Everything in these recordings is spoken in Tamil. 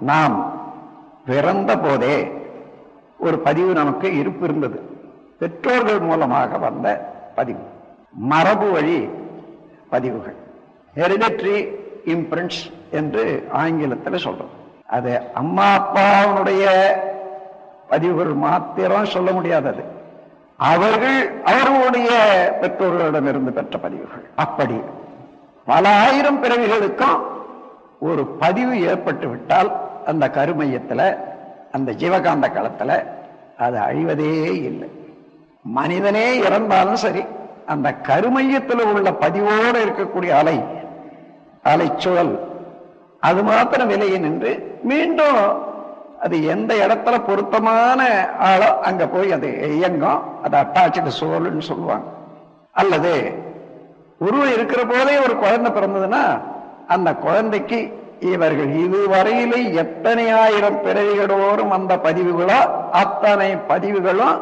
நாம் பிறந்த போதே ஒரு பதிவு நமக்கு இருப்பு இருந்தது. பெற்றோர்கள் மூலமாக வந்த பதிவு, மரபு வழி பதிவுகள், ஹெரிடிட்டரி இம்பிரிண்ட்ஸ் என்று ஆங்கிலத்தில் சொல்றோம். அது அம்மா அப்பாவுடைய பதிவுகள் மாத்திரம் சொல்ல முடியாதது, அவர்களுடைய பெற்றோர்களிடமிருந்து பெற்ற பதிவுகள். அப்படி பல ஆயிரம் பிறவிகளுக்கும் ஒரு பதிவு ஏற்பட்டு விட்டால் அந்த கருமையத்தில், அந்த ஜீவகாந்த களத்தில் அது அழிவதே இல்லை. மனிதனே இறந்தாலும் சரி, அந்த கருமையத்தில் உள்ள பதிவோடு இருக்கக்கூடிய அலைச்சுழல் அது மாத்திரம் விலகி நின்று மீண்டும் அது எந்த இடத்துல பொருத்தமான ஆளோ அங்க போய் அது இயங்கும். அது அட்டாச்சு சோல்னு சொல்லுவாங்க. அல்லது உருவம் இருக்கிற போதே ஒரு குழந்தை பிறந்ததுன்னா அந்த குழந்தைக்கு இவர்கள் இதுவரையிலே எத்தனை ஆயிரம் பிறவிகளோடும் அந்த பதிவுகளோ அத்தனை பதிவுகளும்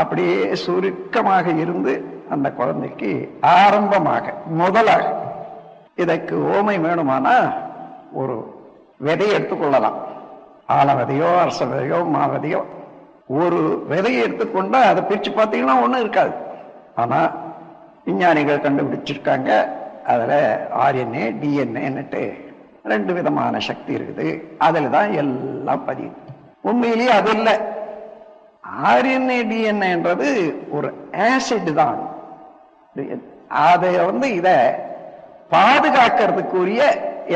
அப்படியே சுருக்கமாக இருந்து அந்த குழந்தைக்கு ஆரம்பமாக முதலாக. இதற்கு ஓமை வேணுமானா ஒரு விதையை எடுத்துக்கொள்ளலாம். ஆல விதையோ அரச விதையோ மாவதையோ ஒரு விதையை எடுத்துக்கொண்டா அதை பிரிச்சு பார்த்தீங்கன்னா ஒன்றும் இருக்காது. ஆனா விஞ்ஞானிகள் கண்டுபிடிச்சிருக்காங்க, அதுல RNA DNA ரெண்டு விதமான சக்தி இருக்குது. அதுல தான் எல்லாம் பதியுது. உண்மையிலேயே அது இல்லை. RNA DNA ஒரு ஆசிட் தான். அதை இத பாதுகாக்கிறதுக்குரிய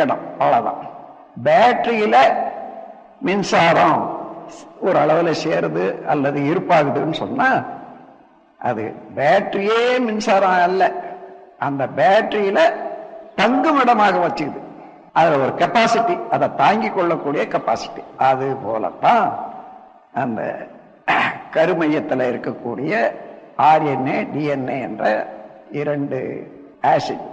இடம், அவ்வளவுதான். பேட்டரியில மின்சாரம் ஒரு அளவுல சேருது அல்லது இருப்பாகுதுன்னு சொன்னா அது பேட்டரியே மின்சாரம் அல்ல, அந்த பேட்டரியில தங்கும் இடமாக வச்சுக்குது. அதுல ஒரு கெப்பாசிட்டி, அதை தாங்கி கொள்ளக்கூடிய கெப்பாசிட்டி. அது போலத்தான் அந்த கருமையத்தில் இருக்கக்கூடிய RNA DNA என்ற இரண்டு ஆசிட்